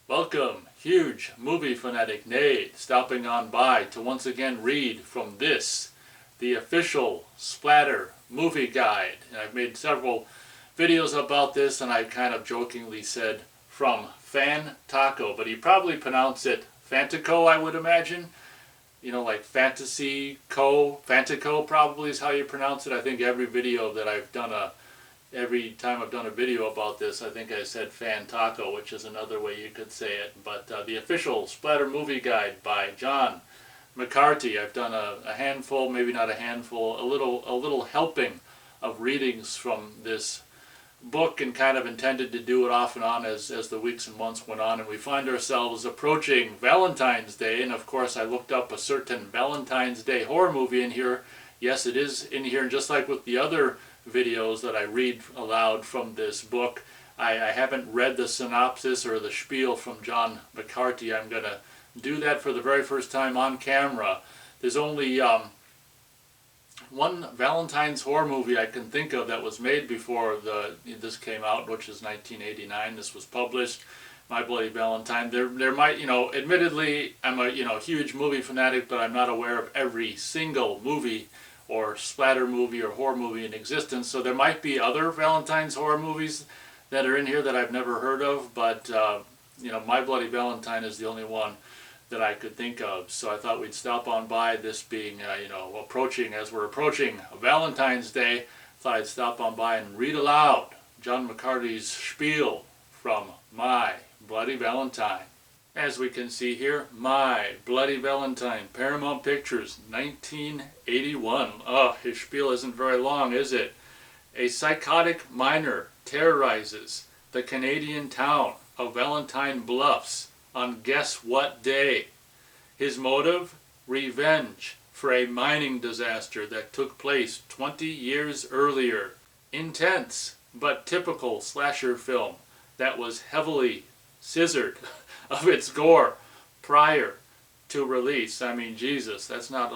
Welcome, huge movie fanatic Nate, stopping on by to once again read from this, the official Splatter Movie Guide. And I've made several videos about this, and I kind of jokingly said from Fan Taco, but you probably pronounce it Fantico, I would imagine. You know, like Fantico probably is how you pronounce it. I think every video that I've done every time I've done a video about this, I think I said Fan Taco, which is another way you could say it. But the official Splatter Movie Guide by John McCarty. I've done a handful, maybe not a handful, a little helping of readings from this book, and kind of intended to do it off and on as the weeks and months went on. And we find ourselves approaching Valentine's Day, and of course I looked up a certain Valentine's Day horror movie in here. Yes, it is in here, and just like with the other videos that I read aloud from this book, I haven't read the synopsis or the spiel from John McCarty. I'm going to do that for the very first time on camera. There's only one Valentine's horror movie I can think of that was made before this came out, which is 1989. This was published, My Bloody Valentine. There might, admittedly, I'm a huge movie fanatic, but I'm not aware of every single movie or splatter movie or horror movie in existence. So there might be other Valentine's horror movies that are in here that I've never heard of, but My Bloody Valentine is the only one that I could think of. So I thought we'd stop on by, this being as we're approaching Valentine's Day. Thought I'd stop on by and read aloud John McCarty's spiel from My Bloody Valentine. As we can see here, My Bloody Valentine, Paramount Pictures, 1981. Oh, his spiel isn't very long, is it? A psychotic miner terrorizes the Canadian town of Valentine Bluffs on guess what day? His motive? Revenge for a mining disaster that took place 20 years earlier. Intense but typical slasher film that was heavily scissored of its gore prior to release. I mean, Jesus, that's not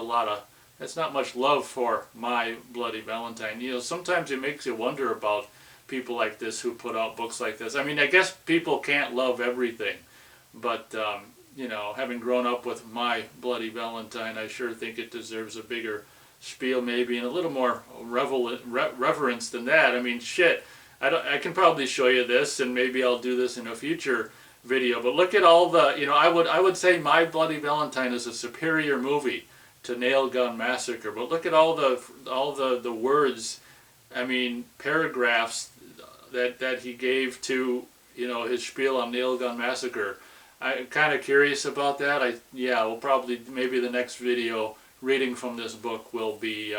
much love for My Bloody Valentine. Sometimes it makes you wonder about people like this who put out books like this. I mean, I guess people can't love everything, but having grown up with My Bloody Valentine, I sure think it deserves a bigger spiel, maybe, and a little more reverence than that. I mean, shit, I can probably show you this, and maybe I'll do this in a future video, but look at all the, I would say My Bloody Valentine is a superior movie to Nail Gun Massacre, but look at all the words, I mean, paragraphs that he gave to, his spiel on Nail Gun Massacre. I'm kind of curious about that. We'll probably, maybe the next video reading from this book will be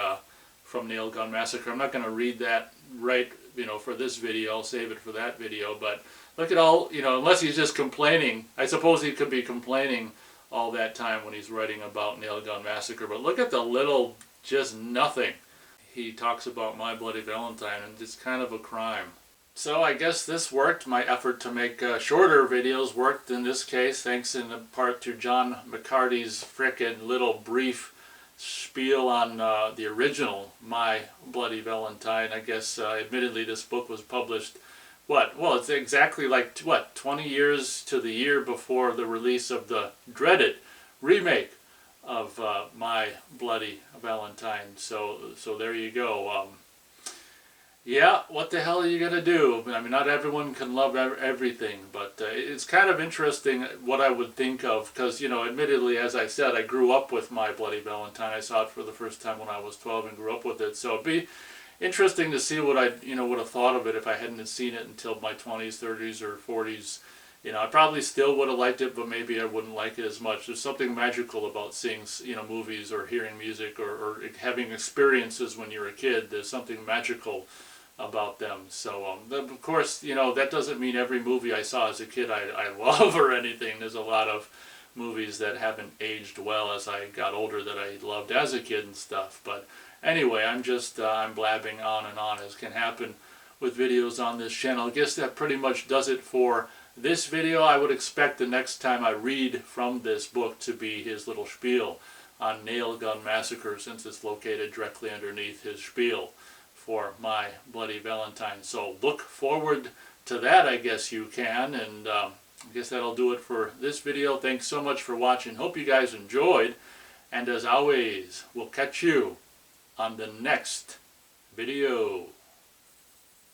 from Nail Gun Massacre. I'm not going to read that right, for this video. I'll save it for that video, but look at all, unless he's just complaining. I suppose he could be complaining all that time when he's writing about Nail Gun Massacre, but look at the little, just nothing. He talks about My Bloody Valentine, and it's kind of a crime. So I guess this worked. My effort to make shorter videos worked in this case, thanks in part to John McCarty's frickin' little brief spiel on the original My Bloody Valentine. I guess, admittedly, this book was published, well, it's exactly 20 years to the year before the release of the dreaded remake of My Bloody Valentine. So there you go. Yeah, what the hell are you going to do? I mean, not everyone can love everything, but it's kind of interesting what I would think of, because, admittedly, as I said, I grew up with My Bloody Valentine. I saw it for the first time when I was 12 and grew up with it, so it'd be interesting to see what I would have thought of it if I hadn't seen it until my 20s, 30s, or 40s. I probably still would have liked it, but maybe I wouldn't like it as much. There's something magical about seeing, movies or hearing music or having experiences when you're a kid. There's something magical about them. So, of course, that doesn't mean every movie I saw as a kid I love or anything. There's a lot of movies that haven't aged well as I got older that I loved as a kid and stuff. But anyway, I'm blabbing on and on, as can happen with videos on this channel. I guess that pretty much does it for this video. I would expect the next time I read from this book to be his little spiel on Nail Gun Massacre, since it's located directly underneath his spiel for My Bloody Valentine. So look forward to that, I guess you can, and I guess that'll do it for this video. Thanks so much for watching. Hope you guys enjoyed. And as always, we'll catch you on the next video.